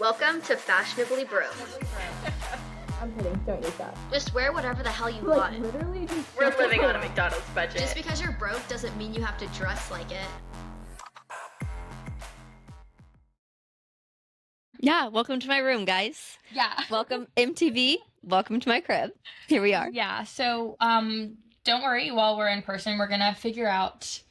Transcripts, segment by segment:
Welcome to Fashionably Broke. I'm kidding, don't use that. Just wear whatever the hell you want. Literally just... We're living on a McDonald's budget. Just because you're broke doesn't mean you have to dress like it. Yeah, welcome to my room, guys. Yeah. Welcome, MTV. Welcome to my crib. Here we are. Yeah, so don't worry, while we're in person, we're gonna figure out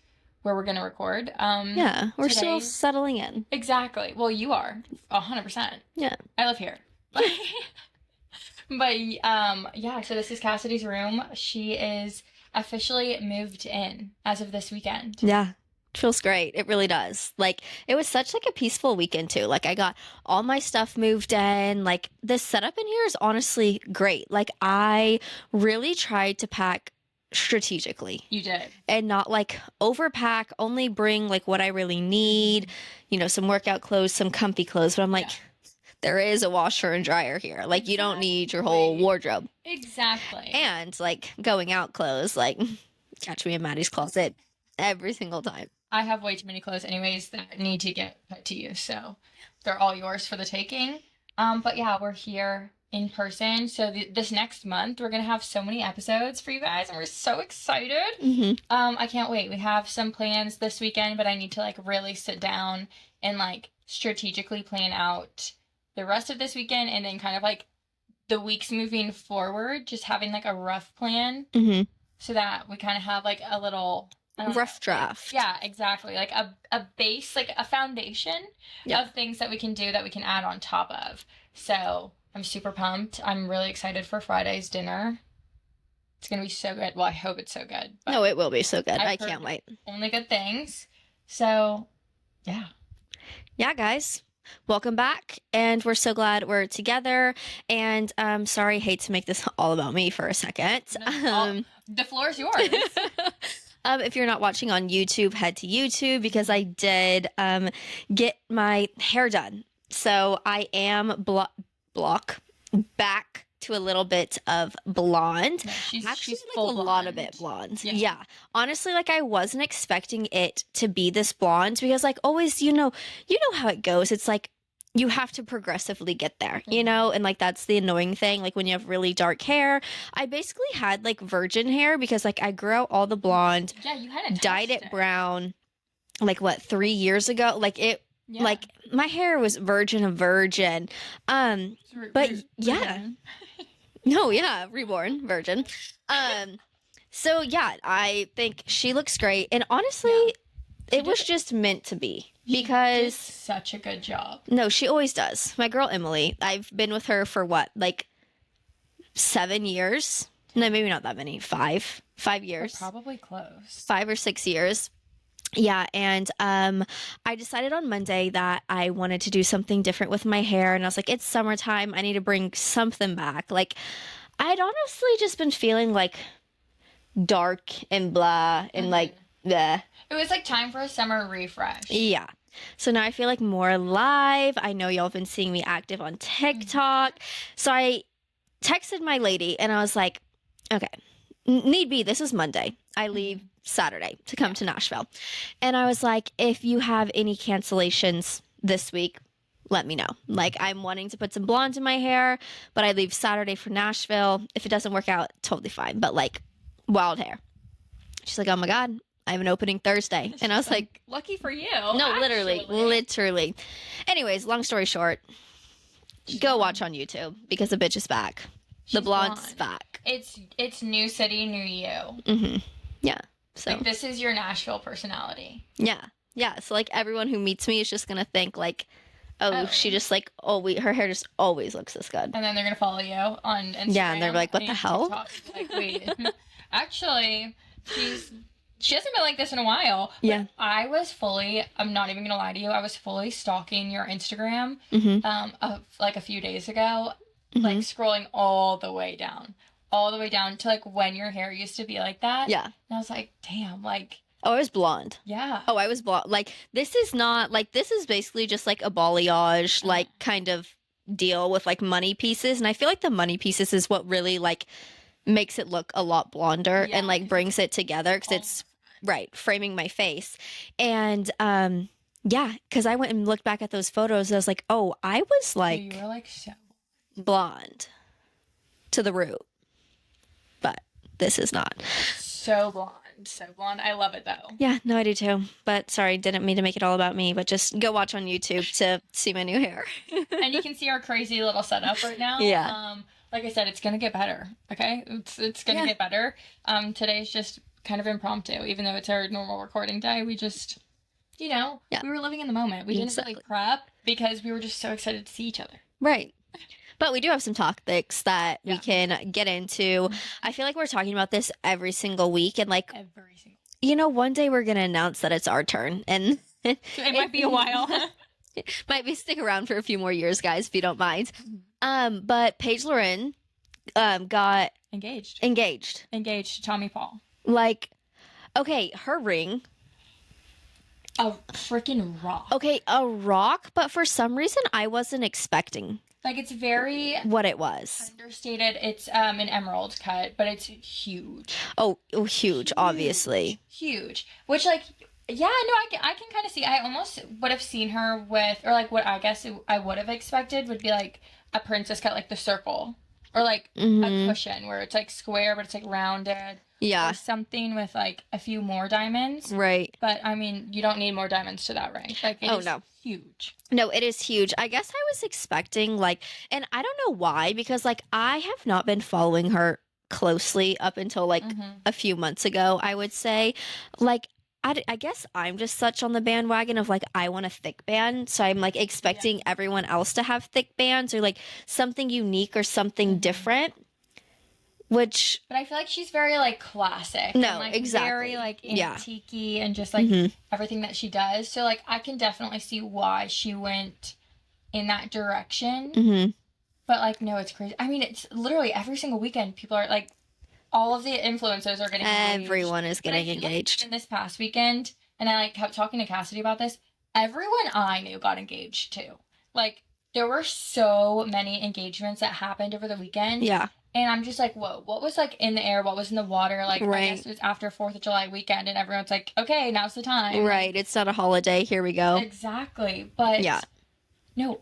where we're gonna record. Yeah, we're today- still settling in. Exactly. Well, you are 100%. Yeah. I live here. But yeah, so this is Kassidy's room. She is officially moved in as of this weekend. Yeah. Feels great. It really does. Like, it was such like a peaceful weekend too. Like, I got all my stuff moved in. Like, the setup in here is honestly great. Like, I really tried to pack strategically. You did. And not like overpack, only bring like what I really need, you know, some workout clothes, some comfy clothes. But I'm like, there is a washer and dryer here. Like, you don't need your whole wardrobe. Exactly. And like going out clothes, like catch me in Maddie's closet every single time. I have way too many clothes anyways that need to get put to use, so they're all yours for the taking. But yeah, we're here in person. So this next month, we're going to have so many episodes for you guys, and we're so excited. Mm-hmm. I can't wait. We have some plans this weekend, but I need to like really sit down and like strategically plan out the rest of this weekend, and then kind of like the weeks moving forward, just having like a rough plan Mm-hmm. so that we kind of have like a little Rough draft. Yeah, exactly. Like a base, like a foundation of things that we can do that we can add on top of. So I'm super pumped. I'm really excited for Friday's dinner. It's going to be so good. Well, I hope it's so good. But No, it will be so good. I I've heard can't wait. only good things. So, yeah. Yeah, guys. Welcome back. And we're so glad we're together. And sorry, hate to make this all about me for a second. The floor is yours. If you're not watching on YouTube, head to YouTube because I did get my hair done. So I am back to a little bit of blonde. Yeah, Actually, she's like full a lot of it blonde. Yeah. Yeah. Honestly, like I wasn't expecting it to be this blonde because like always, you know how it goes. It's like you have to progressively get there, you know? And like that's the annoying thing. Like when you have really dark hair, I basically had like virgin hair because like I grew out all the blonde, Yeah, you hadn't dyed touched it brown like what 3 years ago. Like it Yeah. like my hair was virgin of virgin. But yeah. No, yeah, reborn virgin. So yeah, I think she looks great. And honestly, it was just meant to be because such a good job. no, she always does. My girl Emily, I've been with her for what, like 7 years? No, maybe not that many. 5 years. Probably close. 5 or 6 years. Yeah, and I decided on Monday that I wanted to do something different with my hair, and I was like, it's summertime, I need to bring something back. Like, I'd honestly just been feeling like dark and blah and like bleh. It was like time for a summer refresh. Yeah. So now I feel like more alive. I know y'all have been seeing me active on TikTok. So I texted my lady and I was like, okay, need be, this is Monday. I leave Saturday to come to Nashville. And I was like, if you have any cancellations this week, let me know. Like, I'm wanting to put some blonde in my hair, but I leave Saturday for Nashville. If it doesn't work out, totally fine. But like, wild hair. She's like, oh my God, I have an opening Thursday. And I was like, lucky for you. no, literally. Anyways, long story short, go watch on YouTube because the bitch is back. The blonde's back. It's new city, new you. Mm-hmm. Yeah. So Like, this is your Nashville personality. yeah. So like everyone who meets me is just gonna think like, oh, she just like her hair just always looks this good. And then they're gonna follow you on Instagram. Yeah, and they're like, what the hell? TikTok. Like, wait, actually, she hasn't been like this in a while. But Yeah. I was fully, I'm not even gonna lie to you, I was fully stalking your Instagram like a few days ago, like scrolling all the way down to like when your hair used to be like that. Yeah. And I was like, damn, like, Oh, I was blonde. yeah. Oh, I was blonde. Like this is not like this is basically just like a balayage like kind of deal with like money pieces, and I feel like the money pieces is what really like makes it look a lot blonder and like brings it together because it's right framing my face. And Yeah, because I went and looked back at those photos. And I was like, oh, I was So like you were like so. blonde to the root, but this is not. So blonde. So blonde. I love it though. Yeah, no, I do too. But sorry, didn't mean to make it all about me. But just go watch on YouTube to see my new hair. And you can see our crazy little setup right now. Yeah. Like I said, it's gonna get better. Okay, it's gonna get better. Today's just kind of impromptu, even though it's our normal recording day. We just, we were living in the moment. We didn't really prep because we were just so excited to see each other. Right. But we do have some topics that we can get into. I feel like we're talking about this every single week. And like, Every single. one day we're going to announce that it's our turn. And It might be a while. might be stick around for a few more years, guys, if you don't mind. But Paige Lauren got Engaged to Tommy Paul. like, okay, her ring. A freaking rock. Okay, a rock, but for some reason I wasn't expecting Like it's very what it was. understated. It's an emerald cut, but it's huge. Oh, huge, obviously. Huge. Which like yeah, no, I can kind of see. I almost would have seen her with, or like what I guess I would have expected would be like a princess cut, like the circle, or like a cushion where it's like square but it's like rounded. Yeah. Or something with like a few more diamonds. Right. But I mean, you don't need more diamonds to that ring. Like it is no. huge. No, it is huge. I guess I was expecting like, and I don't know why, because like I have not been following her closely up until like a few months ago, I would say. Like, I guess I'm just such on the bandwagon of like, I want a thick band. So I'm like expecting everyone else to have thick bands or like something unique or something different. But I feel like she's very like classic. No, and, like, exactly. Very like Yeah. antique-y and just like everything that she does. So like I can definitely see why she went in that direction. But like no, it's crazy. I mean, it's literally every single weekend people are like, all of the influencers are getting engaged. Everyone is getting engaged. Like, even this past weekend, and I like kept talking to Kassidy about this. Everyone I knew got engaged too. Like there were so many engagements that happened over the weekend. Yeah. And I'm just like, whoa, what was like in the air? What was in the water? Like, Right. I guess it was after 4th of July weekend, and everyone's like, okay, now's the time. Right. It's not a holiday. Here we go. Exactly. But Yeah. no,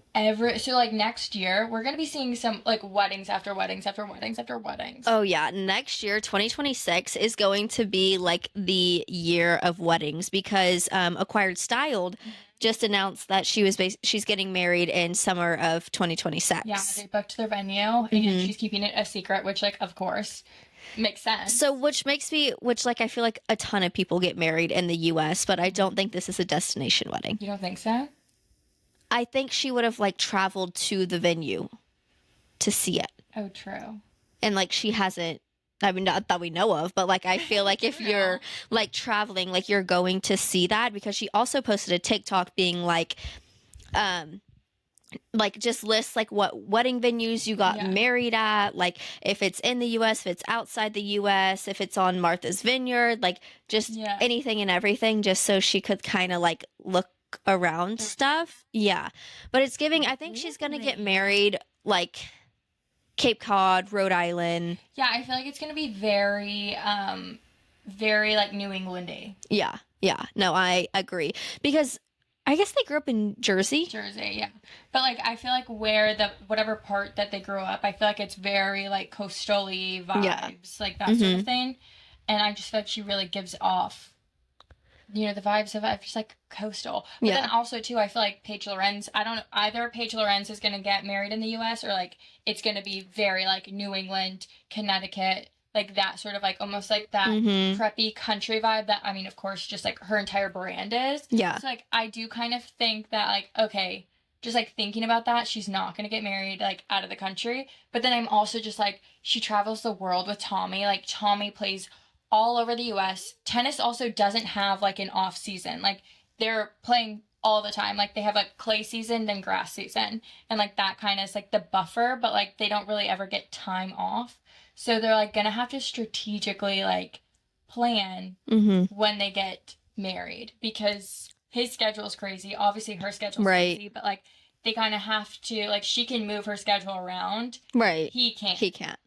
so like next year, we're going to be seeing some like weddings after weddings after weddings after weddings. Oh, yeah. Next year, 2026, is going to be like the year of weddings because Acquired Styled just announced that she's getting married in summer of 2026. Yeah, they booked their venue and she's keeping it a secret, which like, of course, makes sense. So, which like I feel like a ton of people get married in the U.S., but I don't think this is a destination wedding. You don't think so? I think she would have like traveled to the venue to see it. Oh, true. And like she hasn't, I mean, not that we know of, but like I feel like if you're like traveling, like you're going to see that because she also posted a TikTok being like just lists like what wedding venues you got married at, like if it's in the US, if it's outside the US, if it's on Martha's Vineyard, like just anything and everything, just so she could kind of like look around stuff. Yeah. But it's giving, I think she's going to get married like Cape Cod, Rhode Island. Yeah, I feel like it's going to be very, very like New England-y. Yeah. Yeah. No, I agree. Because I guess they grew up in Jersey. Jersey, yeah. But like I feel like where whatever part that they grew up, I feel like it's very like coastal-y vibes, like that sort of thing. And I just feel like she really gives off, the vibes of just like coastal. But then also too, I feel like Paige Lorenz, I don't know, either Paige Lorenz is going to get married in the US or like it's going to be very like New England, Connecticut, like that sort of like almost like that preppy country vibe that, I mean, of course, just like her entire brand is. Yeah. So like I do kind of think that like, okay, just like thinking about that, she's not going to get married like out of the country. But then I'm also just like, she travels the world with Tommy. Like Tommy plays all over the US. Tennis also doesn't have like an off season. Like they're playing all the time. Like they have like clay season, then grass season. And like that kind of is like the buffer, but like they don't really ever get time off. So they're like gonna have to strategically like plan when they get married because his schedule is crazy. Obviously her schedule is crazy, but like they kind of have to, like she can move her schedule around. Right. He can't. He can't.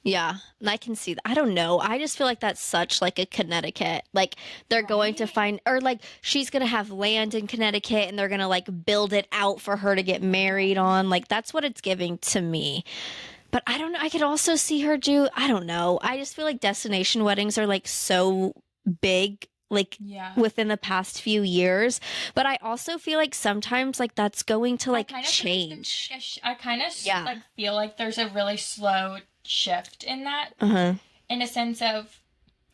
Yeah, and I can see that. I don't know. I just feel like that's such like a Connecticut. Like they're going to Right? find, or like she's gonna have land in Connecticut and they're gonna like build it out for her to get married on. Like that's what it's giving to me. But I don't know. I could also see her do, I don't know. I just feel like destination weddings are like so big, like Yeah. within the past few years. But I also feel like sometimes like that's going to like I kind of change. I kind of Yeah. like feel like there's a really slow shift in that, Uh-huh. in a sense of,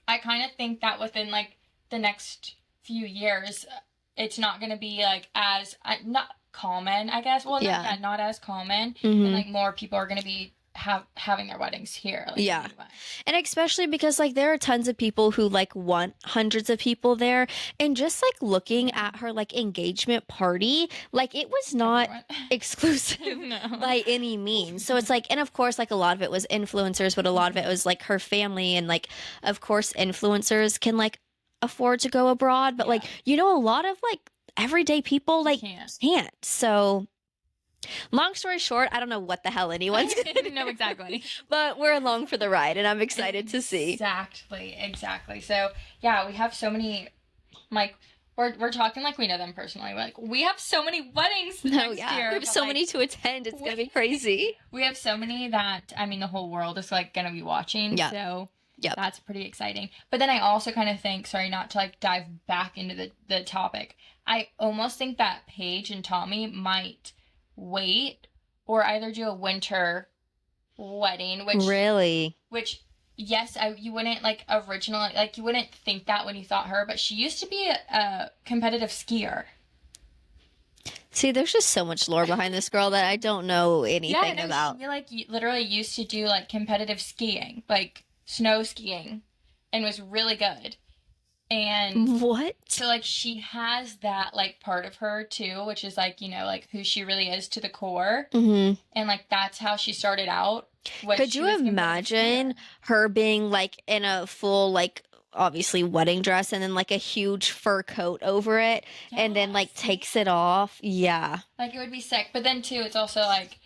I kind of think that within like the next few years, it's not going to be like as not common, I guess. Well, Yeah. not as common, Mhm. and like more people are going to be having their weddings here. Like, Yeah. in the US. And especially because like there are tons of people who like want hundreds of people there, and just like looking at her like engagement party, like it was not Everyone. exclusive No. by any means. So it's like, and of course like a lot of it was influencers, but a lot of it was like her family, and like of course influencers can like afford to go abroad, but like Yeah. a lot of like everyday people like can't. So long story short, I don't know what the hell anyone's gonna do. No, exactly. But we're along for the ride, and I'm excited to see. Exactly. So yeah, we have so many, like we're talking like we know them personally. Like we have so many weddings next year. We have but, so like, many to attend. It's gonna be crazy. We have so many that, I mean, the whole world is like gonna be watching. Yeah. So Yep. that's pretty exciting. But then I also kind of think, sorry, not to like dive back into the topic, I almost think that Paige and Tommy might wait or either do a winter wedding, which yes, you wouldn't like originally, like you wouldn't think that when you thought her, but she used to be a competitive skier. See, there's just so much lore behind this girl that I don't know anything no, about. She like literally used to do like competitive skiing, like snow skiing, and was really good. And What? so like she has that like part of her too, which is like, you know, like who she really is to the core. Mm-hmm. And like that's how she started out. Could you imagine her being like in a full like obviously wedding dress and then like a huge fur coat over it and then like takes it off? Yeah. Like it would be sick. But then too, it's also like,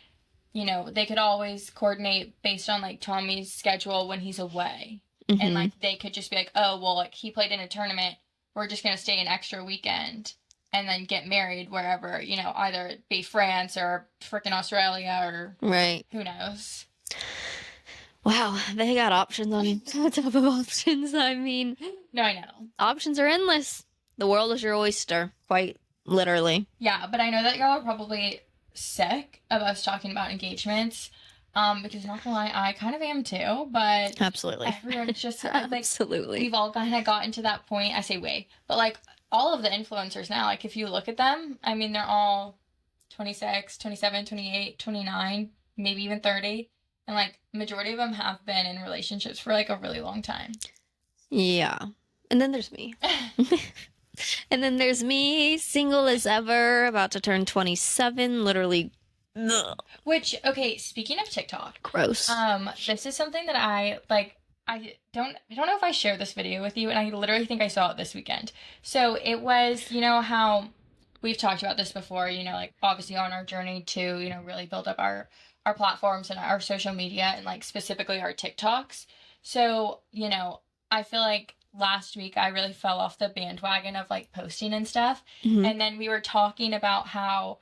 you know, they could always coordinate based on like Tommy's schedule when he's away. Mm-hmm. And like they could just be like, oh, well, like he played in a tournament. We're just going to stay an extra weekend and then get married wherever, you know, either it be France or freaking Australia or right. Who knows? Wow, they got options on top of options. I mean, No, I know. options are endless. The world is your oyster, quite literally. Yeah, but I know that y'all are probably sick of us talking about engagements. Because not gonna lie, I kind of am too, but Absolutely. everyone's just like, Absolutely. we've all kind of gotten to that point. I say but like all of the influencers now, like if you look at them, I mean, they're all 26, 27, 28, 29, maybe even 30. And like majority of them have been in relationships for like a really long time. Yeah. And then there's me. And then there's me, single as ever, about to turn 27, literally. Ugh. Which, okay, speaking of TikTok, Gross. this is something that I don't know if I shared this video with you, and I literally think I saw it this weekend. So it was, you know how we've talked about this before, you know, like obviously on our journey to, you know, really build up our platforms and our social media and like specifically our TikToks. So, you know, I feel like last week I really fell off the bandwagon of like posting and stuff. Mhm. And then we were talking about how,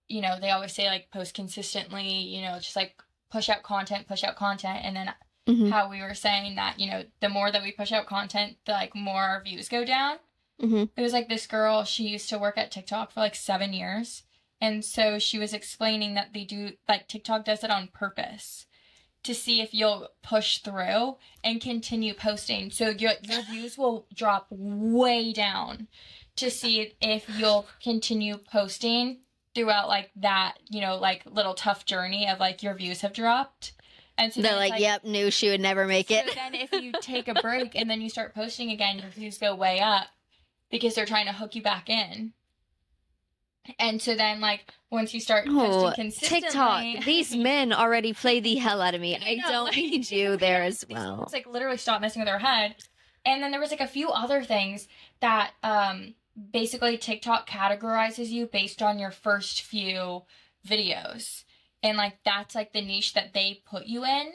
you know, they always say like post consistently, you know, just like push out content. And then Mhm. how we were saying that, you know, the more that we push out content, the like more our views go down. Mhm. It was like this girl, she used to work at TikTok for like 7 years. And so she was explaining that they do, like TikTok does it on purpose to see if you'll push through and continue posting. So your views will drop way down to see if you'll continue posting throughout like that, you know, like little tough journey of like your views have dropped. And so They're then it's like, yep, knew she would never make it. So then if you take a break and then you start posting again, your views go way up because they're trying to hook you back in. And so then, like, once you start posting consistently... TikTok, these men already play the hell out of me. I know, don't like, need you there as well. It's like literally stop messing with our head. And then there was like a few other things that basically TikTok categorizes you based on your first few videos. And like that's like the niche that they put you in.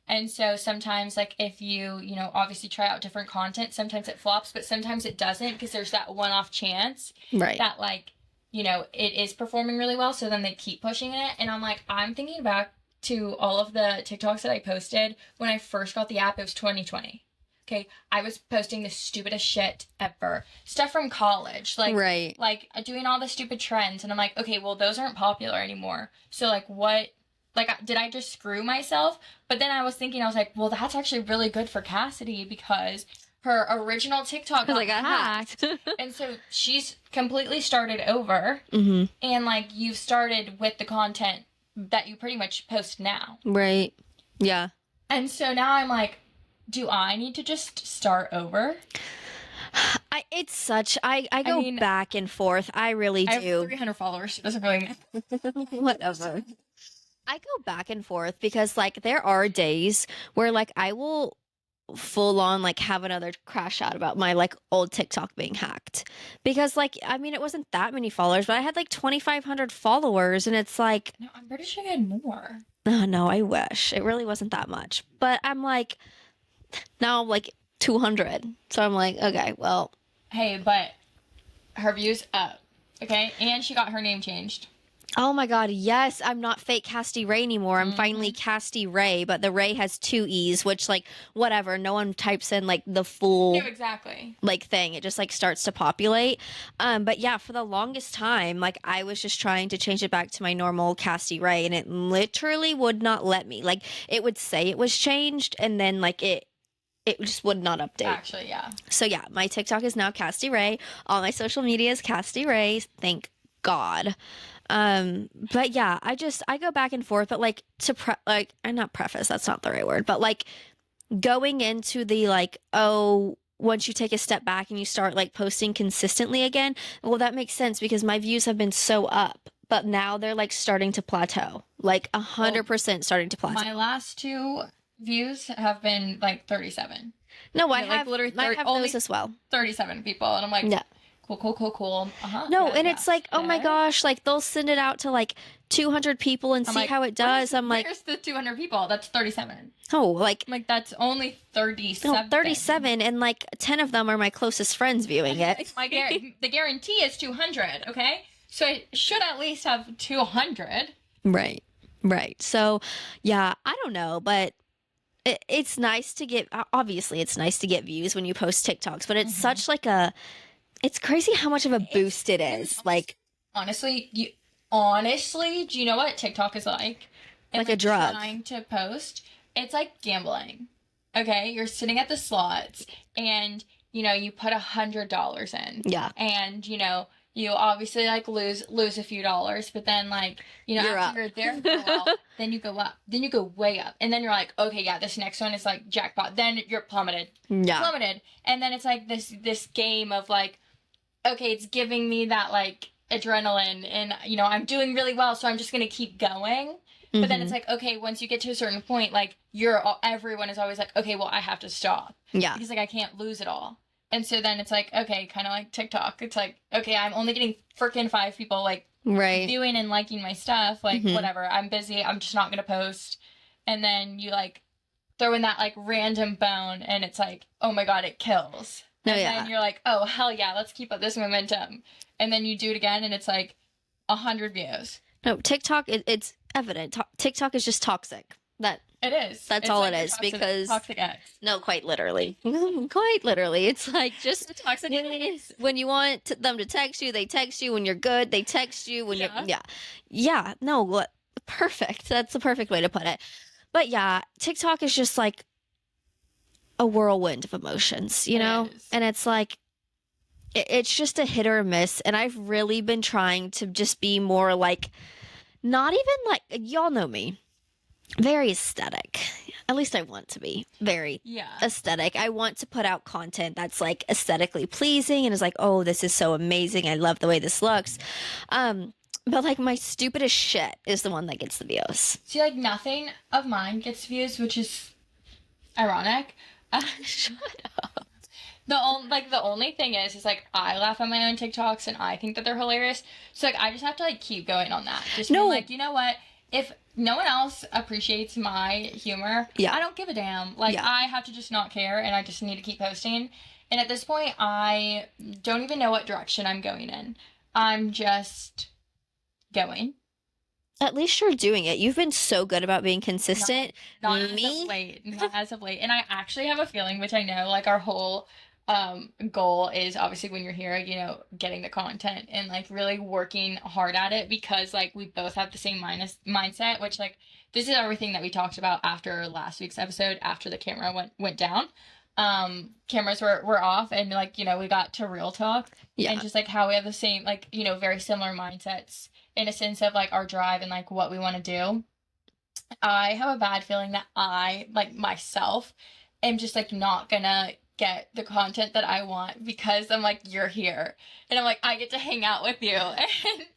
And so sometimes, like, if you know, obviously try out different content, sometimes it flops, but sometimes it doesn't, because there's that one-off chance Right. that, like, you know, it is performing really well. So then they keep pushing it. And I'm like, I'm thinking back to all of the TikToks that I posted when I first got the app. It was 2020. Okay, I was posting the stupidest shit ever. Stuff from college, like, Right. like doing all the stupid trends. And I'm like, okay, well, those aren't popular anymore. So, like, what, like, did I just screw myself? But then I was thinking, I was like, well, that's actually really good for Kassidy, because her original TikTok got hacked. And so she's completely started over. Mm-hmm. And, like, you've started with the content that you pretty much post now. Right. Yeah. And so now I'm like, do I need to just start over? I go mean, back and forth. I really I have do. 300 followers. It doesn't really matter. Whatever. I go back and forth because, like, there are days where, like, I will full on, like, have another crash out about my, like, old TikTok being hacked. Because, like, I mean, it wasn't that many followers, but I had, like, 2,500 followers, and it's like, No, I'm pretty sure I had more. oh, no, I wish. It really wasn't that much. But I'm like, now I'm, like, 200. So I'm like, okay, well. Hey, but her view's up, okay? And she got her name changed. Oh my God, yes, I'm not fake Kassidy Ray anymore. I'm finally Mm-hmm. Kassidy Ray, but the Ray has 2 E's, which, like, whatever. No one types in, like, the full, No, exactly. like, thing. It just, like, starts to populate. But yeah, for the longest time, like, I was just trying to change it back to my normal Kassidy Ray, and it literally would not let me. Like, it would say it was changed, and then, like, it just would not update. Actually, yeah. So yeah, my TikTok is now Kassidy Ray. All my social media is Kassidy Ray. Thank God. But yeah, I go back and forth, but like I'm not preface, that's not the right word, but like going into the like, oh, once you take a step back and you start like posting consistently again, well, that makes sense because my views have been so up, but now they're like starting to plateau, like 100% starting to plateau. My last 2 views have been like 37. No, I Yeah, like, have literally I have only those as well. 37 people. And I'm like, Yeah. Cool. No, Yeah, and yeah. it's like, oh my Okay. gosh, like they'll send it out to like 200 people and I'm see like, how it does. I'm like, where's the 200 people? That's 37. oh, like, I'm like, that's only 37. no, 37, and like 10 of them are my closest friends viewing it. The guarantee is 200, okay? So I should at least have 200. Right. So, yeah, I don't know, but it's nice to get, obviously, it's nice to get views when you post TikToks, but it's such like it's crazy how much of a boost it is. Like, Honestly, do you know what TikTok is like? And, like a drug. Trying to post, it's like gambling. Okay, you're sitting at the slots, and you know you put $100 in. Yeah. And you know you obviously like lose a few dollars, but then like you know You're after you're there for a while, then you go up, then you go way up, and then you're like, okay, yeah, this next one is like jackpot. Then you're plummeted, and then it's like this game of like, okay, it's giving me that like adrenaline, and you know I'm doing really well, so I'm just gonna keep going. But then it's like, okay, once you get to a certain point, like everyone is always like, okay, well I have to stop. Yeah. Because like I can't lose it all. And so then it's like, okay, kind of like TikTok. It's like, okay, I'm only getting freaking 5 people like Right. viewing and liking my stuff. Like Mhm. whatever, I'm busy. I'm just not gonna post. And then you like throw in that like random bone, and it's like, oh my God, it kills. No, And yeah. then you're like, oh hell yeah, let's keep up this momentum. And then you do it again, and it's like 100 views. No, TikTok, it's evident. TikTok is just toxic. That's It's all like it the is, toxic, because toxic ex. no, quite literally. Quite literally. It's like just The toxic ex. when you want them to text you, they text you. When you're good, they text you. When Yeah. you're yeah. No, what perfect. That's the perfect way to put it. But yeah, TikTok is just like a whirlwind of emotions, you It know? is. And it's like it's just a hit or miss, and I've really been trying to just be more like, not even like, y'all know me, very aesthetic. At least I want to be very Yeah. aesthetic. I want to put out content that's like aesthetically pleasing and is like, oh, this is so amazing. I love the way this looks. But like my stupidest shit is the one that gets the views. See, like nothing of mine gets views, which is ironic. Shut up. The only thing is like I laugh at my own TikToks and I think that they're hilarious. So like I just have to like keep going on that. Just No. being like, you know what? if no one else appreciates my humor, Yeah. I don't give a damn. Like, Yeah. I have to just not care, and I just need to keep posting. And at this point, I don't even know what direction I'm going in. I'm just going. At least you're doing it. You've been so good about being consistent. Not as Me? of late. Not as of late. And I actually have a feeling, which I know, like, our whole goal is obviously when you're here, you know, getting the content and like really working hard at it, because like we both have the same mindset, which like this is everything that we talked about after last week's episode, after the camera went down. Cameras were off, and like, you know, we got to real talk. Yeah. And just like how we have the same, like, you know, very similar mindsets in a sense of like our drive and like what we want to do. I have a bad feeling that I, like, myself am just like not gonna get the content that I want, because I'm like, you're here, and I'm like, I get to hang out with you. And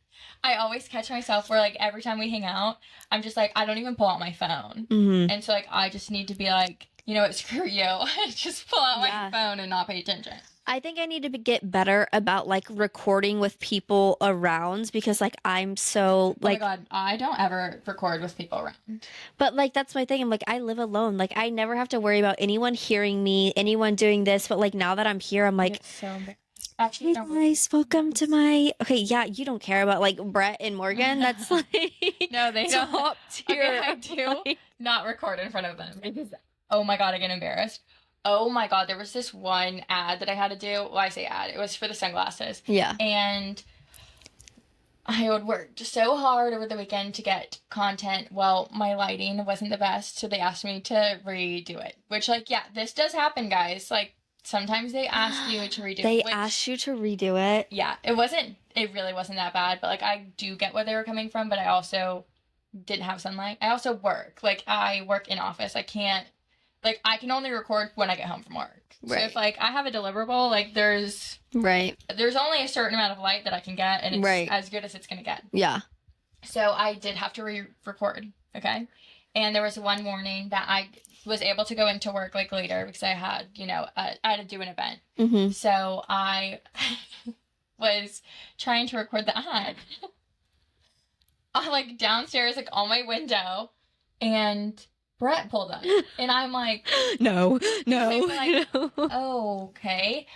I always catch myself where like every time we hang out, I'm just like, I don't even pull out my phone. Mm-hmm. And so like I just need to be like, you know what, screw you. Just pull out Yeah. my phone and not pay attention. I think I need to get better about like recording with people around, because like I'm so like, oh my God, I don't ever record with people around. but like that's my thing. I'm like, I live alone. Like I never have to worry about anyone hearing me, anyone doing this. But like now that I'm here, I'm like, It's so embarrassing. Actually, hey don't guys, welcome to my. Okay, yeah, you don't care about like Brett and Morgan. That's like no, they don't. top tier. Okay, I do not record in front of them because, oh my God, I get embarrassed. Oh my God, there was this one ad that I had to do. Well, I say ad, it was for the sunglasses. Yeah. And I would work so hard over the weekend to get content. Well, my lighting wasn't the best, so they asked me to redo it. Which, like, yeah, this does happen, guys. Like, sometimes they ask you to redo it. They which, asked you to redo it. yeah, it really wasn't that bad. But, like, I do get where they were coming from, but I also didn't have sunlight. I also work. Like, I work in office. I can't, like, I can only record when I get home from work. Right. So if, like, I have a deliverable, like, there's Right. only a certain amount of light that I can get, and it's Right. as good as it's going to get. Yeah. So I did have to re-record, okay? And there was one morning that I was able to go into work, like, later because I had, you know, I had to do an event. Mm-hmm. So I was trying to record the ad. I, like, downstairs, like, on my window, and Brett pulled up. And I'm like, No. No. Like, no. oh, okay.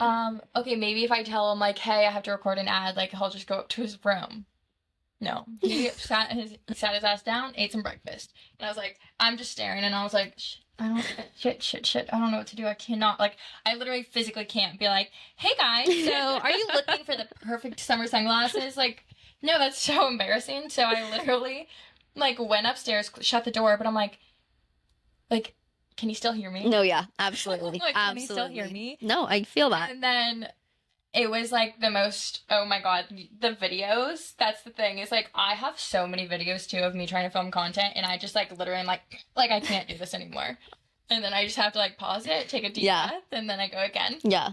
Okay, maybe if I tell him, like, hey, I have to record an ad, like, he'll just go up to his room. No. He sat his ass down, ate some breakfast. And I was like, I'm just staring, and I was like, shit, I don't know what to do. I cannot, like, I literally physically can't be like, hey, guys, so are you looking for the perfect summer sunglasses? Like, no, that's so embarrassing. So I literally, like, went upstairs, shut the door, but I'm like, can you still hear me? No, yeah, absolutely. Like, can absolutely. you still hear me? No, I feel that. And then it was like the most, oh my God, the videos. That's the thing, is like I have so many videos too of me trying to film content, and I just like literally am like I can't do this anymore. And then I just have to like pause it, take a deep breath, and then I go again. Yeah.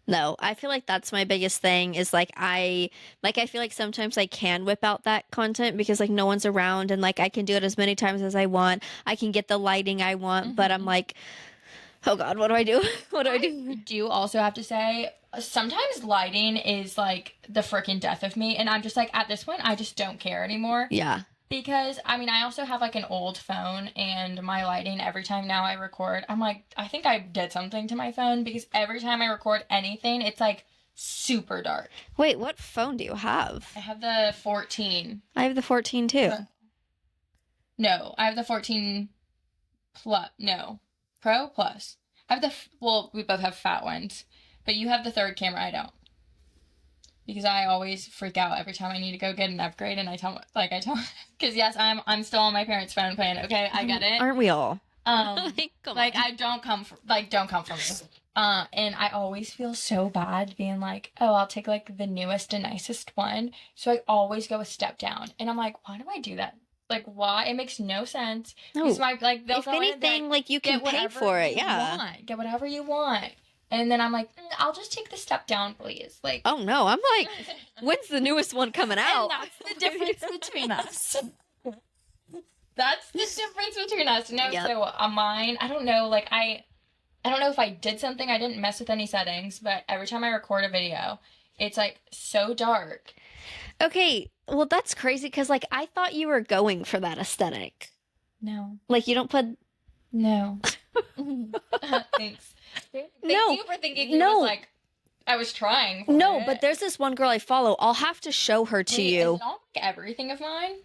No, I feel like that's my biggest thing is like I feel like sometimes I can whip out that content because like no one's around, and like I can do it as many times as I want. I can get the lighting I want, but I'm like, oh God, what do I do? What do I do? I do also have to say, sometimes lighting is like the freaking death of me, and I'm just like, at this point, I just don't care anymore. Yeah. Because, I mean, I also have, like, an old phone, and my lighting, every time now I record, I'm like, I think I did something to my phone, because every time I record anything, it's, like, super dark. Wait, what phone do you have? I have the 14. I have the 14 too. No, I have the 14 Plus. No. Pro Plus. I have well, we both have fat ones, but you have the third camera, I don't. Because I always freak out every time I need to go get an upgrade, and I tell, because yes, I'm still on my parents' phone plan. Okay, I get it. Aren't we all? Come like on. I don't come from me. And I always feel so bad being like, oh, I'll take like the newest and nicest one. So I always go a step down, and I'm like, why do I do that? Like, why? It makes no sense. No. It's my like. They'll If go in and be anything, like you can "Get pay whatever for it. you Yeah. want. Get whatever you want. And then I'm like, I'll just take the step down, please. Like, Oh no, I'm like, when's the newest one coming out? and that's the difference between us. That's the difference between us. No, Yep. so mine, I don't know, like, I don't know if I did something. I didn't mess with any settings, but every time I record a video, it's, like, so dark. Okay, Well, that's crazy because, like, I thought you were going for that aesthetic. No. Like, you don't put. No. Thanks. Thank No. you for thinking it No. was like I was trying for No, it. but there's this one girl I follow. I'll have to show her to Wait, you. Is it all like everything of mine?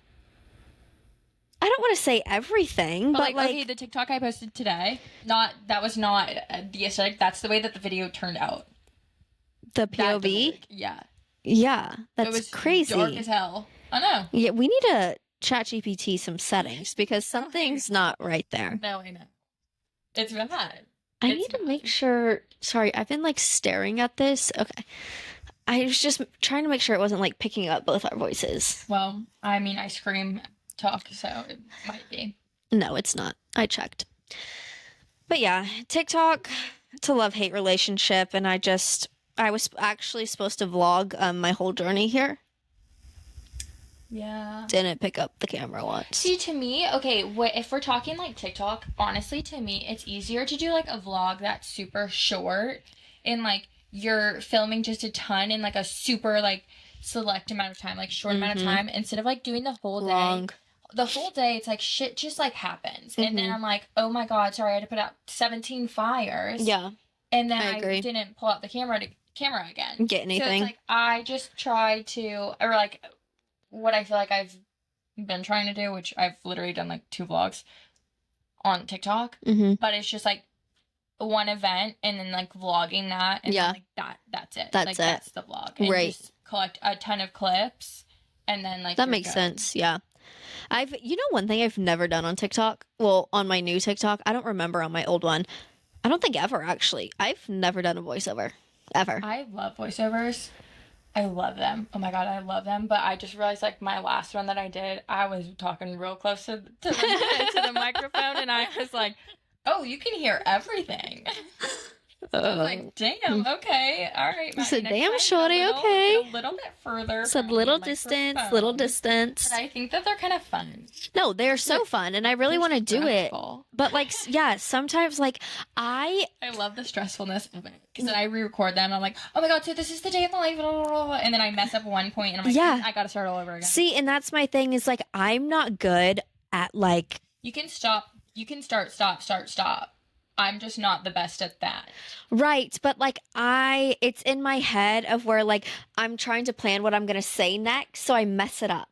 I don't want to say everything, but like, okay, the TikTok I posted today, that was not the aesthetic. That's the way that the video turned out. the That POV. delivered. Yeah. Yeah, It that's was crazy. dark as hell. I know. Yeah, we need to chat GPT some settings because something's not right there. No, I know. It's bad. I It's need to bad. make sure. Sorry, I've been like staring at this. Okay. I was just trying to make sure it wasn't like picking up both our voices. Well, I mean, I scream talk, so it might be. No, it's not. I checked. But yeah, TikTok, it's a love-hate relationship, and I was actually supposed to vlog my whole journey here. Yeah. Didn't pick up the camera once. See, to me, okay, if we're talking like TikTok, honestly, to me, it's easier to do like a vlog that's super short and like you're filming just a ton in like a super like select amount of time, like short amount of time, instead of like doing the whole day. Long. The whole day, it's like shit just like happens. And then I'm like, oh my God, sorry, I had to put out 17 fires. Yeah. And then I agree. I didn't pull out the camera again. Get anything. So it's like I just try to, or like what I feel like I've been trying to do, which I've literally done like 2 vlogs on TikTok, Mm-hmm. but it's just like one event and then like vlogging that and Yeah. then, like that's it. That's like it. that's the vlog. And Right. just collect a ton of clips and then like That you're makes good. sense. Yeah. One thing I've never done on TikTok, well, on my new TikTok, I don't remember on my old one. I don't think ever actually. I've never done a voiceover. Ever. I love voiceovers. I love them. Oh my God, I love them. But I just realized like my last one that I did, I was talking real close to the microphone and I was like, oh, you can hear everything. I was like, damn, okay, all right. I said, Maddie, damn, next time, shorty, okay. A little bit further. Said from the little distance, little microphone. distance. But I think that they're kind of fun. No, they're so fun, and I really want to do it. Stressful. But like, yeah, sometimes like I love the stressfulness of it because then I re-record them and I'm like, oh my God, so this is the day in the life, blah, blah, blah, and then I mess up one point and I'm like, Yeah. I gotta start all over again. see, and that's my thing is like I'm not good at like You can stop. You can start, stop. I'm just not the best at that. right, but like it's in my head of where like I'm trying to plan what I'm gonna say next, so I mess it up.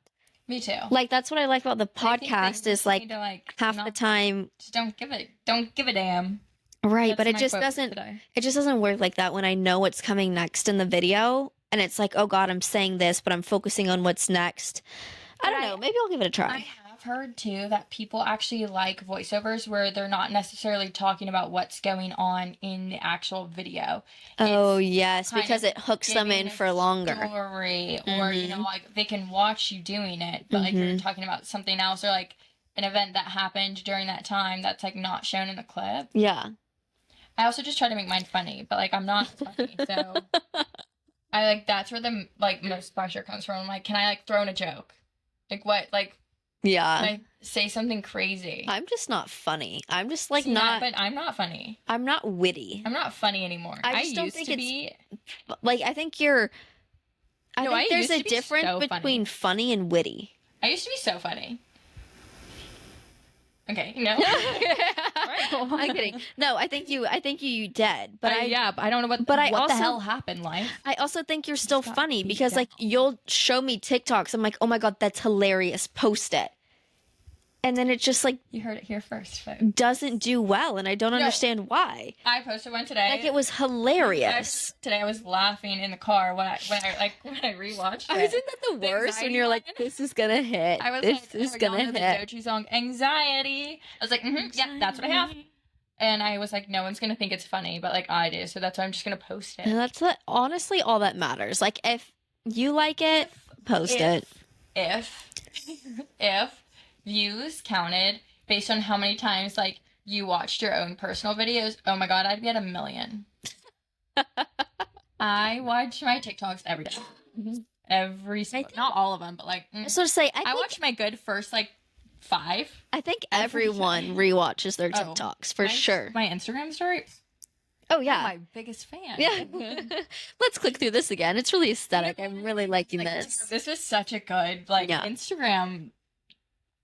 Me too. Like that's what I like about the I think they podcast just is like need to, half the not- time just don't give a damn. right, That's but it my just quote doesn't today. it just doesn't work like that when I know what's coming next in the video and it's like, oh God, I'm saying this, but I'm focusing on what's next. I don't know. Maybe I'll give it a try. I have heard too that people actually like voiceovers where they're not necessarily talking about what's going on in the actual video. Oh It's yes, kind because of it hooks them giving in a for longer. story, or you know, like they can watch you doing it, but like you're talking about something else or like an event that happened during that time that's like not shown in the clip. Yeah. I also just try to make mine funny, but like I'm not funny, so I like that's where the like most pressure comes from. I'm like, can I like throw in a joke? Like what? Like Yeah. can I say something crazy? I'm just not funny. I'm just like See, not but I'm not funny. I'm not witty. I'm not funny anymore. I just don't used think to it's be. Like I think you're I No, think I there's used a to be difference so funny. between funny and witty. I used to be so funny. Okay, no. I'm kidding. No, I think you dead. But yeah, but I don't know what. but I what also- the hell happened, life. I also think you're still got funny beat because like down. you'll show me TikToks. I'm like, oh my God, that's hilarious. Post it. And then it just like You heard it here first, folks. doesn't do well, and I don't understand why. I posted one today. Like it was hilarious. Today I was laughing in the car when I rewatched it. Isn't that the The worst when anxiety you're like, one? this is gonna hit. I was this like, is oh, y'all gonna know the hit. Doechii song Anxiety. I was like, yeah, that's what I have. And I was like, no one's gonna think it's funny, but like I do, so that's why I'm just gonna post it. And that's honestly all that matters. Like if you like it, post it. If views counted based on how many times like you watched your own personal videos, oh my God, I'd be at 1 million. I watch my TikToks every day. Not all of them, but like So to say, I watched my good first like 5. I think every everyone day. rewatches their Oh, TikToks for sure. My Instagram story. Oh I'm yeah. my biggest fan. Yeah. Let's click through this again. It's really aesthetic. I'm really liking Like, this. this was such a good like Yeah. Instagram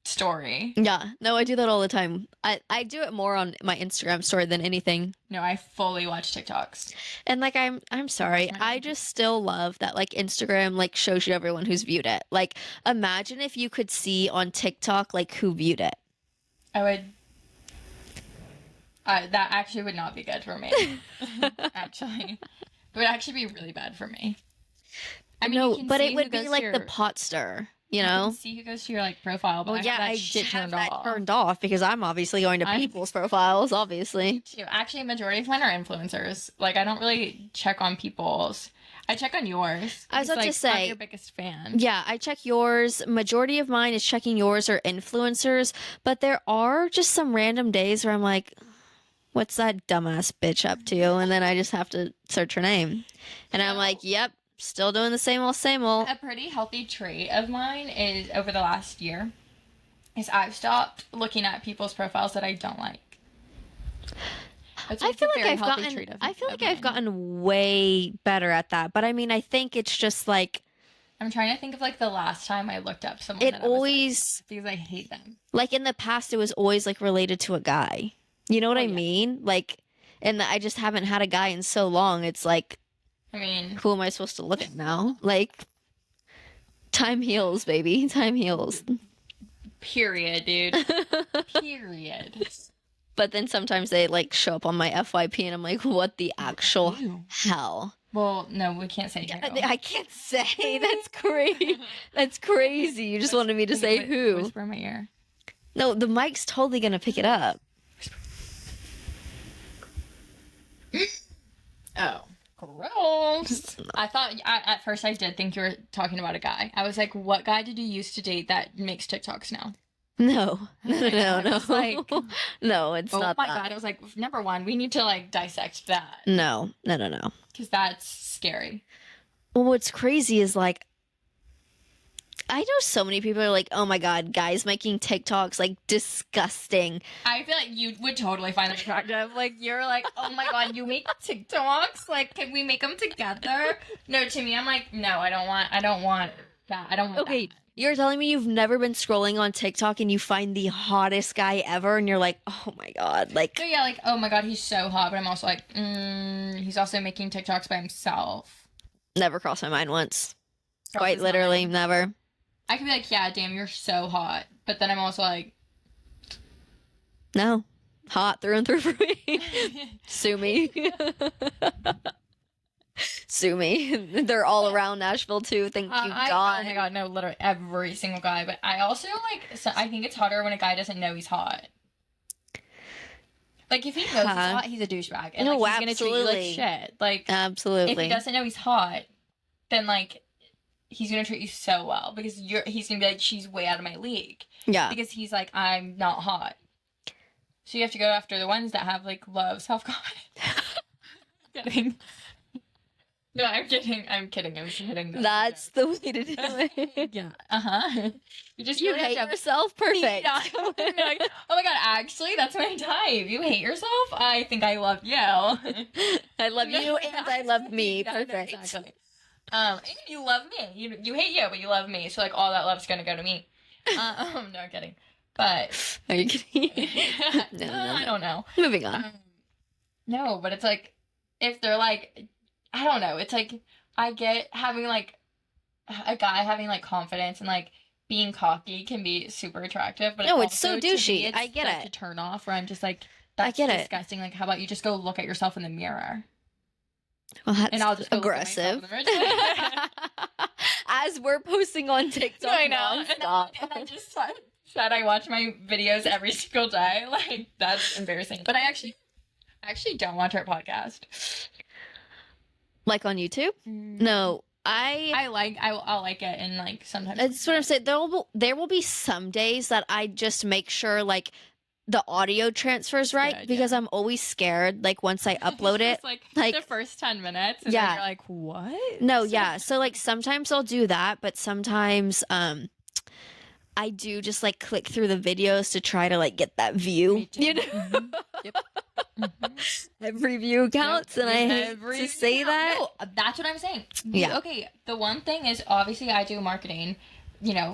story. Yeah. No, I do that all the time. I do it more on my Instagram story than anything. No, I fully watch TikToks. And like I'm sorry. my I just still love that like Instagram like shows you everyone who's viewed it. Like imagine if you could see on TikTok like who viewed it. I would. That actually would not be good for me. Actually, it would actually be really bad for me. I mean, No, you can but see it who would be goes like to the your- pot stir, you You know? can see who goes to your like profile, but Well, I yeah, have that I shit have turned that off. turned off because I'm obviously going to I'm- people's profiles, obviously. Too. Actually, a majority of mine are influencers. Like, I don't really check on people's. I check on yours. I was because, about to like, say- I'm your biggest fan. Yeah, I check yours. Majority of mine is checking yours or influencers, but there are just some random days where I'm like, what's that dumbass bitch up to? And then I just have to search her name. And I'm like, yep, still doing the same old, same old. A pretty healthy trait of mine is over the last year is I've stopped looking at people's profiles that I don't like. It's I a feel like very I've healthy gotten trait of- I feel of like I've mine. gotten way better at that. But I mean, I think it's just like I'm trying to think of like the last time I looked up someone. it that I was, like, always because I hate them. like in the past it was always like related to a guy. You know what Oh, I yeah. mean? Like and I just haven't had a guy in so long. It's like I mean, who am I supposed to look at now? Like time heals, baby. Time heals. period, dude. Period. But then sometimes they like show up on my FYP and I'm like, what the actual Ew. hell? Well, no, we can't say who. I can't say. That's crazy. That's crazy. You just wanted me to say Wait, who. Whisper in my ear. No, the mic's totally gonna pick it up. Oh, gross. I thought at first I did think you were talking about a guy. I was like, what guy did you used to date that makes TikToks now? No, no, no, I no. was like, no, it's Oh not my that. god! I was like, number one, we need to like dissect that No, no, no, no. because that's scary. Well, what's crazy is like, I know so many people are like, oh my god, guys making TikToks like disgusting. I feel like you would totally find them attractive. Like you're like, oh my god, you make TikToks. Like, can we make them together? No, to me, I'm like, no, I don't want that. I don't want Okay, that. you're telling me you've never been scrolling on TikTok and you find the hottest guy ever, and you're like, oh my god, like. So yeah, like, oh my god, he's so hot, but I'm also like, he's also making TikToks by himself. Never crossed my mind once. Crosses Quite my literally, mind. never. I could be like, yeah, damn, you're so hot. But then I'm also like, No. Hot through and through for me. Sue me. Sue me. They're all around Nashville too. Thank you, oh my God. god, no, literally every single guy. But I also like, so I think it's hotter when a guy doesn't know he's hot. Like if he knows he's hot, he's a douchebag, and No, like he's gonna treat you like absolutely. shit. Like Absolutely. if he doesn't know he's hot, then like he's gonna treat you so well because he's gonna be like, she's way out of my league Yeah. because he's like, I'm not hot. So you have to go after the ones that have like low self-confidence. Kidding. No, I'm kidding. I'm kidding. I'm just kidding. That's the way to do it. yeah. Uh-huh. You just You really have hate to have yourself? Perfect. Yeah. Like, oh my god, actually, that's my type. You hate yourself? I think I love you. I love you and I love me. Yeah, no, Perfect. exactly. And you love me. You hate you, but you love me. So like all that love's gonna go to me. No, I'm kidding. But Are you kidding? No, I don't know. Moving on. No, but it's like if they're like, I don't know. It's like I get having like a guy having like confidence and like being cocky can be super attractive, but No, it's so also, to me, douchey. it's I get such it. a turn off where I'm just like, I that's get it. disgusting. Like, how about you just go look at yourself in the mirror? Well, that's And I'll just go aggressive. Look at myself in the mirror. As we're posting on TikTok. I know. nonstop. And I just said I watch my videos every single day. Like, that's embarrassing. But I actually don't watch our podcast. Like on YouTube? No, I'll like it and like sometimes That's what I'm saying. There will be some days that I just make sure like the audio transfers right Good, because I'm always scared. Like once I upload it. It's like like- the first 10 minutes. And Yeah. then you're like, what? No, yeah. So like sometimes I'll do that, but sometimes I do just like click through the videos to try to like get that view. Me too. You know? Mhm. Yep. Every view counts, and I hate Every to say view. that. No, that's what I'm saying. Yeah. Okay, the one thing is obviously I do marketing,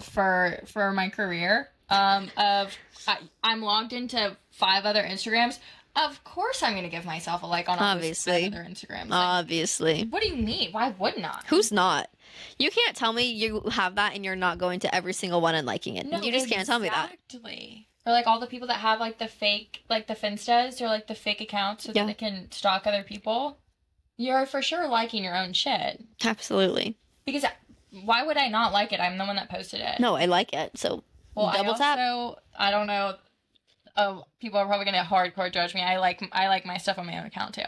for my career. I'm logged into 5 other Instagrams. Of course I'm gonna give myself a like on all those 5 Obviously. other Instagrams. Like, Obviously. what do you mean? Why wouldn't I? Who's not? You can't tell me you have that and you're not going to every single one and liking it. You just can't tell me that. Exactly. Or like all the people that have like the fake, like the Finstas or like the fake accounts so Yeah. that they can stalk other people. You're for sure liking your own shit. Absolutely. Because why would I not like it? I'm the one that posted it. No, I like it. So double tap. I don't know. Oh, people are probably gonna hardcore judge me. I like my stuff on my own account too.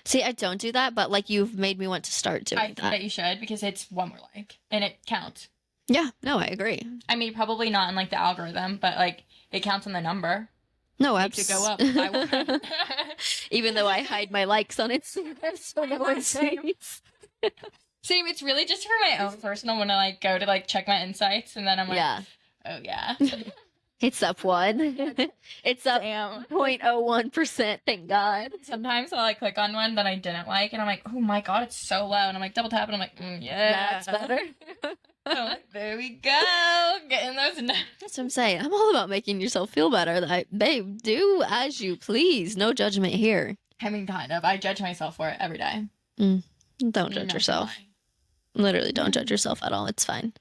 See, I don't do that, but like you've made me want to start doing I think that. that you should because it's one more like and it counts. Yeah, no, I agree. I mean, probably not in like the algorithm, but like it counts on the number. No, Makes it go up. I will. Even though I hide my likes on Instagram, so no one sees. Same, it's really just for my own personal when I like go to like check my insights and then I'm like, Yeah, oh yeah. it's up one. It's up Damn. 0.01%. Thank God. Sometimes I'll like click on one that I didn't like and I'm like, oh my god, it's so low. And I'm like double tap and I'm like, yeah. That's better. I'm like, there we go. Getting those numbers. That's what I'm saying. I'm all about making yourself feel better. Babe, do as you please. No judgment here. I mean, kind of. I judge myself for it every day. Don't judge Not yourself. gonna lie. Literally, don't judge yourself at all. It's fine.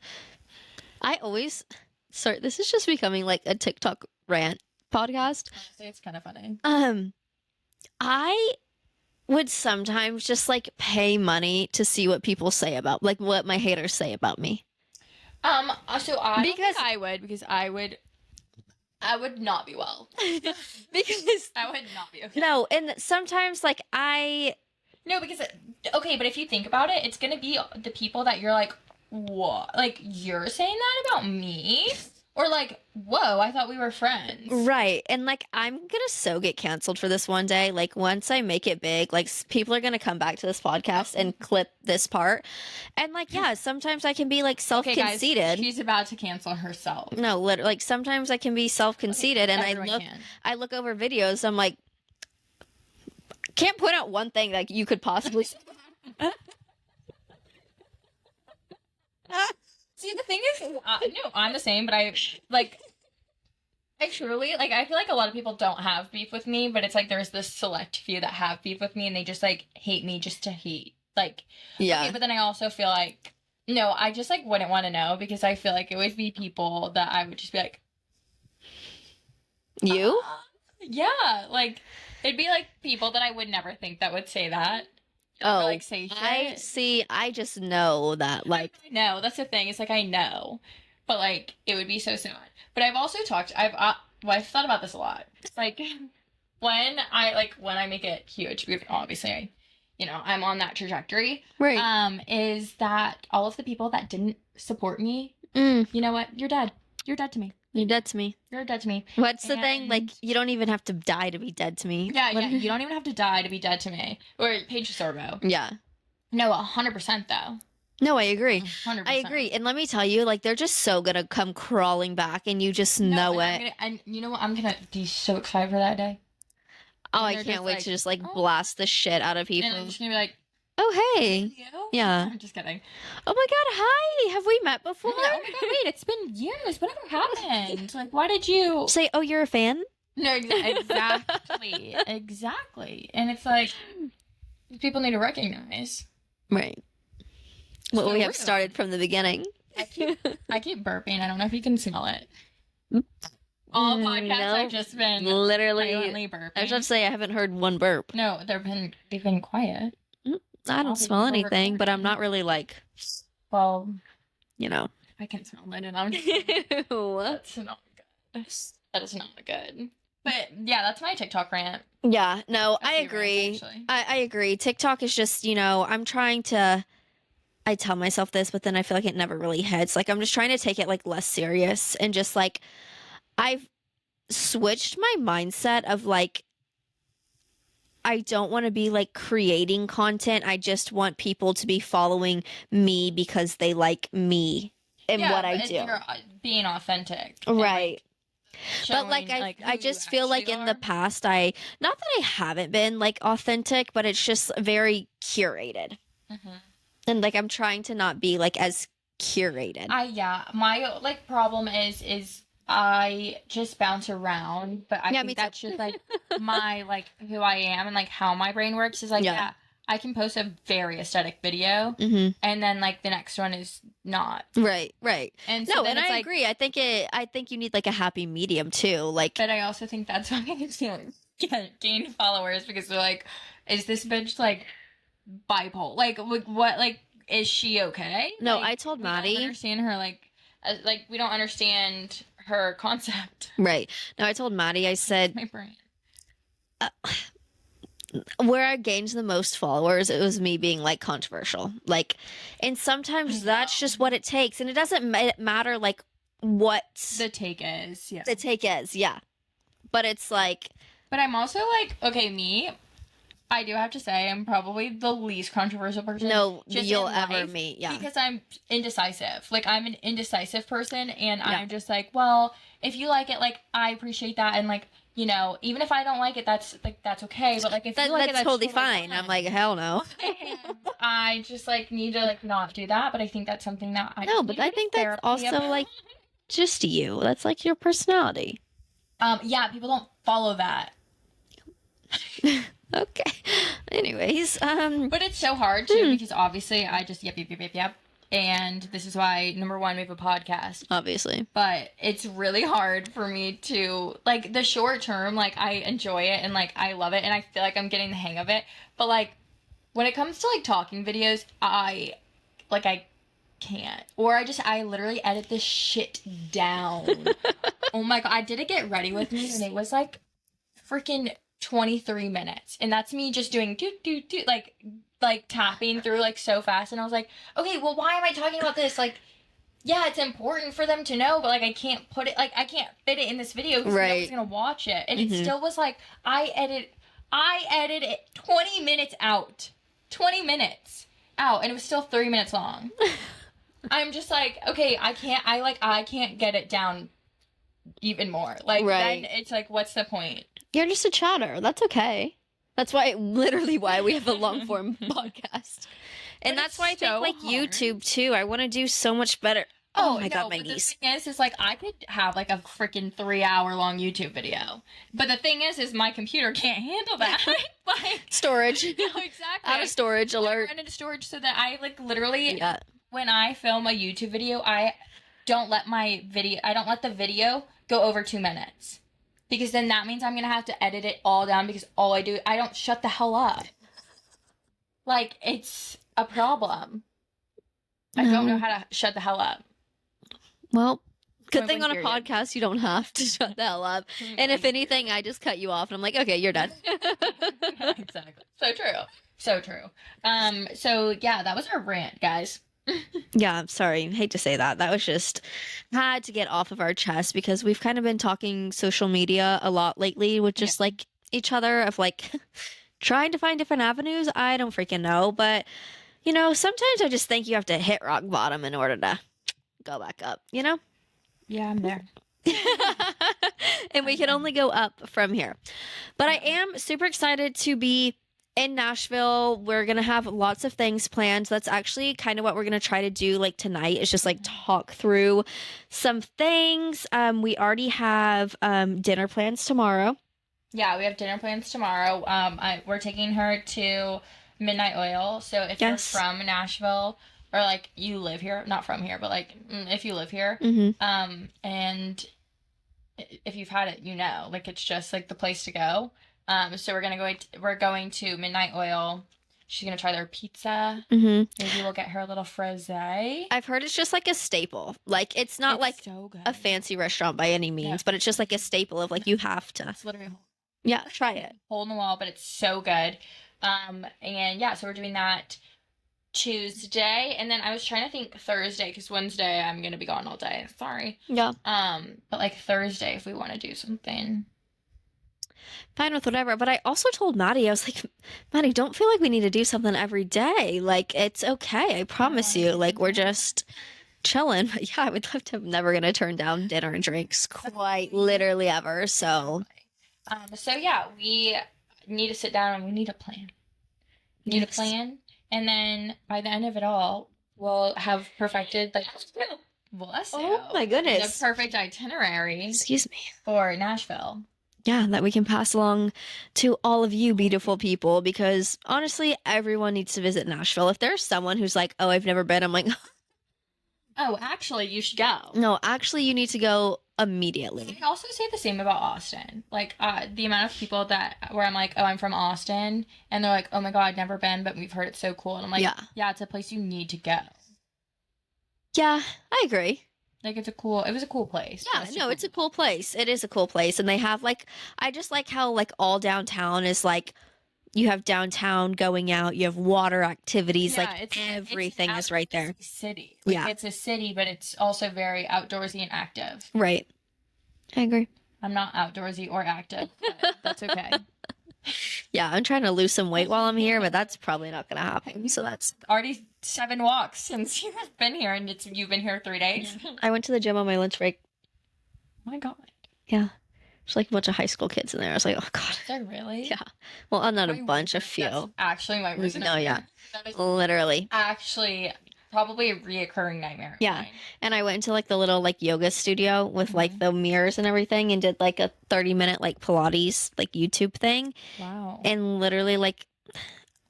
I always, sorry, this is just becoming like a TikTok rant podcast. Honestly, it's kind of funny. I would sometimes just like pay money to see what people say about, like what my haters say about me. So I don't Because- think I would because I would not be well. Because I would not be okay. no, and sometimes like No, because okay, but if you think about it, it's gonna be the people that you're like, what? Like you're saying that about me, or like, whoa, I thought we were friends. right, and like I'm gonna so get canceled for this one day. Like once I make it big, like people are gonna come back to this podcast and clip this part, and like yeah, sometimes I can be like Okay, guys, self-conceited. she's about to cancel herself. No, literally, like sometimes I can be self-conceited, and Everyone can. I look over videos. I'm like, can't point out one thing that you could possibly. See, the thing is, no, I'm the same, but I truly, like, I feel like a lot of people don't have beef with me, but it's like there's this select few that have beef with me and they just, like, hate me just to hate. Like, Yeah, okay, but then I also feel like, no, I just, like, wouldn't want to know because I feel like it would be people that I would just be like, you. yeah, like, it'd be, like, people that I would never think that would say that. Oh, like, say shit. I see. I just know that, like, I know, that's the thing. It's like I know, but like it would be so sad. But I've also talked. I've thought about this a lot. Like when I make it huge, because obviously, I'm on that trajectory. right. Is that all of the people that didn't support me? Mm, You know what? You're dead. You're dead to me. you're dead to me. You're dead to me. What's the thing? And- Like, you don't even have to die to be dead to me. Yeah, yeah. You don't even have to die to be dead to me. Or Paige Sorbo. Yeah. No, 100% though. No, I agree. 100%. I agree. And let me tell you, like, they're just so gonna come crawling back, and you just know it. And you know what? I'm gonna be so excited for that day. Oh, I they're can't just wait like, to just like "Oh." blast the shit out of people. And I'm just gonna be like, Oh, hey. you? Yeah. I'm just kidding. Oh my God. Hi. Have we met before? Oh my god, wait, it's been years. Whatever happened? Like, why did you? Say, oh, you're a fan? No, exactly. Exactly. And it's like, people need to recognize. Right. What So we have rude. started from the beginning. I keep burping. I don't know if you can smell it. All podcasts No. I've just been Literally. silently burping. I was about to say I haven't heard one burp. No, they've been quiet. I don't All the smell people anything, but I'm not recording. really like, Well, you know. I can smell it, and I'm just What? that's not good. That is not good. But yeah, that's my TikTok rant. Yeah, no, A I few rants, agree. actually. I agree. TikTok is just, I'm trying to, I tell myself this, but then I feel like it never really hits. Like, I'm just trying to take it like less serious and just like, I've switched my mindset of like, I don't want to be like creating content. I just want people to be following me because they like me and Yeah, what I but do. You're being authentic. And, Right. But like showing, I who you just feel like actually in the are. past not that I haven't been like authentic, but it's just very curated. Mhm. And like I'm trying to not be like as curated. My like problem is I just bounce around, but I Yeah, me think too. that's just like my like who I am and like how my brain works is like Yeah. I can post a very aesthetic video Mm-hmm. and then like the next one is not. Right. And so No, then and it's I like, agree. I think you need like a happy medium too. Like but I also think that's why I can't gain followers because they're like, is this bitch like bipolar? Like what? Like is she okay? No, Like, I told we don't Maddie. understand her like we don't understand her concept. Right. No, I told Maddie, I said My brain. where I gained the most followers, it was me being like controversial. Like, and sometimes that's just what it takes. And it doesn't matter like what The take is, yeah. the take is. Yeah. But it's like, But I'm also like, okay, me, I do have to say I'm probably the least controversial person. no, just you'll in ever life, meet. Yeah. Because I'm indecisive. Like I'm an indecisive person and Yeah. I'm just like, well, if you like it, like I appreciate that and like, you know, even if I don't like it, that's okay. But like if you like it, That's totally fine. I'm like, hell no. And I just like need to like not do that, but I think that's something that I No, just but need to I go to think that's therapy also about. like just you. That's like your personality. Yeah, people don't follow that. Okay. Anyways, But it's so hard too because obviously I just yep. And this is why number one we have a podcast. obviously. But it's really hard for me to like the short term, like I enjoy it and like I love it and I feel like I'm getting the hang of it. But like when it comes to like talking videos, I can't. Or I literally edit this shit down. Oh my god, I did a get ready with me and it was like freaking 23 minutes. And that's me just doing like tapping through like so fast and I was like, okay, well why am I talking about this? Like yeah, it's important for them to know, but like I can't put it like I can't fit it in this video because Right. nobody's gonna watch it. And it Mhm. still was like I edited it 20 minutes out. 20 minutes out and it was still 3 minutes long. I'm just like, okay, I can't get it down even more. Like Right. then it's like what's the point? You're just a chatter. That's okay. That's why we have a long form podcast. And But that's it's why I think so like hard. YouTube too. I want to do so much better. Oh my god, my but niece. the thing is like I could have like a freaking 3-hour long YouTube video. But the thing is my computer can't handle that. Like Storage. no, exactly. Out of storage alert. Run into storage so that I like literally Yeah. when I film a YouTube video, I don't let the video go over 2 minutes. Because then that means I'm going to have to edit it all down because I don't shut the hell up. Like, it's a problem. I don't know how to shut the hell up. Well, good Point thing on blank a period. podcast you don't have to shut the hell up. And if anything, I just cut you off and I'm like, okay, you're done. Exactly. So true. So true. So yeah, that was our rant, guys. Yeah, I'm sorry. Hate to say that. That was just had to get off of our chest because we've kind of been talking social media a lot lately with just like each other of like trying to find different avenues. I don't freaking know, but you know, sometimes I just think you have to hit rock bottom in order to go back up, you know? Yeah, I'm there. And we can only go up from here. But I am super excited to be in Nashville. We're going to have lots of things planned. That's actually kind of what we're going to try to do like tonight is just like talk through some things. We already have dinner plans tomorrow. Yeah, we have dinner plans tomorrow. We're taking her to Midnight Oil. So if Yes. you're from Nashville or like you live here, not from here, but like if you live here, Mm-hmm. and if you've had it, you know, like it's just like the place to go. So we're going to Midnight Oil. She's gonna try their pizza. Mm-hmm. Maybe we'll get her a little frosé. I've heard it's just like a staple. Like it's not like so good. a fancy restaurant by any means, Yeah. but it's just like a staple of like you have to. It's literally Yeah, try it. hole in the wall, but it's so good. And yeah, so we're doing that Tuesday, and then I was trying to think Thursday because Wednesday I'm gonna be gone all day. Sorry. Yeah. But like Thursday if we want to do something. Fine with whatever. But I also told Maddie, I was like, Maddie, don't feel like we need to do something every day. Like, it's okay. I promise wanna you. do Like, we're that. just chilling. But yeah, I would love to. I'm never gonna turn down dinner and drinks quite literally ever. So So yeah, we need to sit down and we need a plan. Need a Yes. plan, and then by the end of it all, we'll have perfected like bless you. Oh my goodness. The perfect itinerary excuse me. for Nashville. Yeah, that we can pass along to all of you beautiful people, because honestly, everyone needs to visit Nashville. If there's someone who's like, oh, I've never been, I'm like, Oh, actually, you should go. no, actually, you need to go immediately. I also say the same about Austin. Like, the amount of people where I'm like, oh, I'm from Austin, and they're like, oh my God, never been, but we've heard it's so cool. And I'm like, Yeah. it's a place you need to go. Yeah, I agree. Like, it was a cool place. Yeah, no, it's a cool place. It is a cool place. And they have like, I just like how like all downtown is like, you have downtown going out, you have water activities, Yeah, like it's everything is right there. City. Like, Yeah. it's a city, but it's also very outdoorsy and active. Right. I agree. I'm not outdoorsy or active, but that's okay. Yeah, I'm trying to lose some weight while I'm here, but that's probably not going to happen. So that's. Already 7 walks since you've been here, and you've been here 3 days. I went to the gym on my lunch break. Oh my God. Yeah. There's like a bunch of high school kids in there. I was like, oh God. Is that really? Yeah. Well, not a My bunch, a worst- few. That's actually my worst No, yeah. nightmare. That is Literally. actually probably a reoccurring nightmare. of Yeah. mine. And I went into like the little like yoga studio with like the mirrors and everything and did like a 30-minute like Pilates like YouTube thing. Wow. And literally like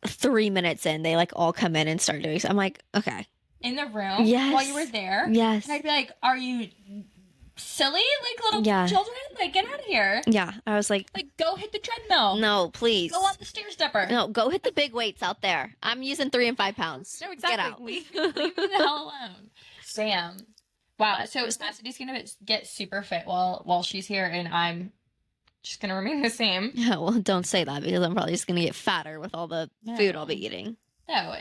3 minutes in, they like all come in and start doing so. I'm like, okay. In the room? Yes. While you were there? Yes. And I'd be like, are you silly? Like little Yeah. children? Like, get out of here. Yeah. I was like, Like, go hit the treadmill. no, please. Go on the stair stepper. No, go hit the big weights out there. I'm using 3 and 5 pounds. No, exactly. Get out. Leave me the hell alone. Sam. Wow. So Kassidy's gonna get super fit while she's here, and I'm just gonna remain the same. Yeah, well, don't say that because I'm probably just gonna get fatter with all the food I'll No. be eating. No,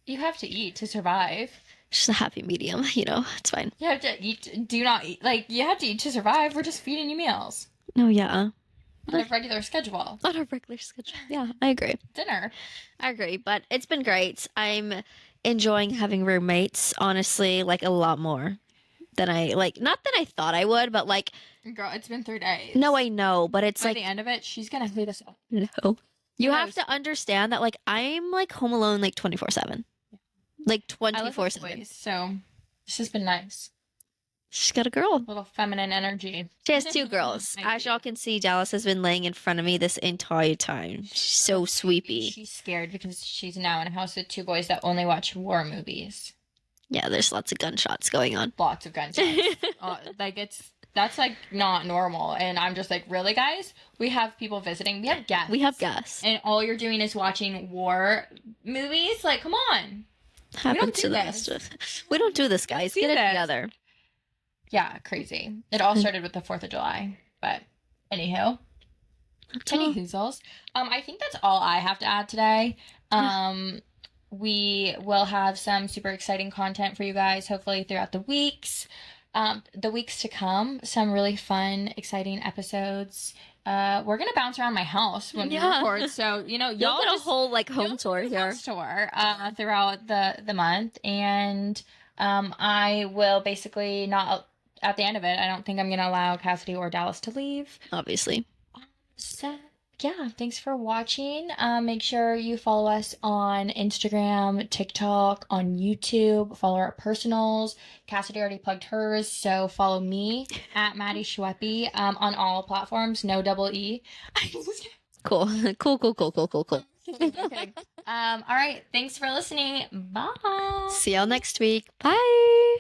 you have to eat to survive. Just a happy medium, you know. It's fine. You have to eat. Do not eat. Like, you have to eat to survive. We're just feeding you meals No, yeah, on a regular schedule. on a regular schedule. Yeah, I agree. Dinner. I agree, but it's been great. I'm enjoying having roommates, honestly, like a lot more than I like. Not that I thought I would, but like, Girl, it's been 3 days. no, I know, but it's By like, the end of it, she's gonna hate us all. no. You have knows? to understand that, like, I'm like home alone like 24/7, like I live with 24/7. boys, so this has been nice. She's got a girl. Little feminine energy. She has 2 girls. I As do. y'all can see, Dallas has been laying in front of me this entire time. She's so sweepy. She's scared because she's now in a house with 2 boys that only watch war movies. Yeah, there's lots of gunshots going on. Lots of gunshots. That's like not normal. And I'm just like, really, guys? We have people visiting. We have guests. We have guests. And all you're doing is watching war movies? Like, come on. Happens do to the this. rest of us. We don't do this, guys. see Get it this. together. Yeah, crazy. It all started with the 4th of July. But anywho. Any hoozles. I think that's all I have to add today. We will have some super exciting content for you guys, hopefully throughout the weeks. The weeks to come, some really fun, exciting episodes. We're gonna bounce around my house when we Yeah. record, so y'all Y'all get a just whole like you'll home tour get a here. house tour throughout the month, and I will basically not at the end of it. I don't think I'm gonna allow Kassidy or Dallas to leave. Obviously. So yeah, thanks for watching. Make sure you follow us on Instagram, TikTok, on YouTube. Follow our personals. Kassidy already plugged hers, so follow me at Maddy Schweppy on all platforms. No double E. Cool. Cool. Okay. All right. Thanks for listening. Bye. See y'all next week. Bye.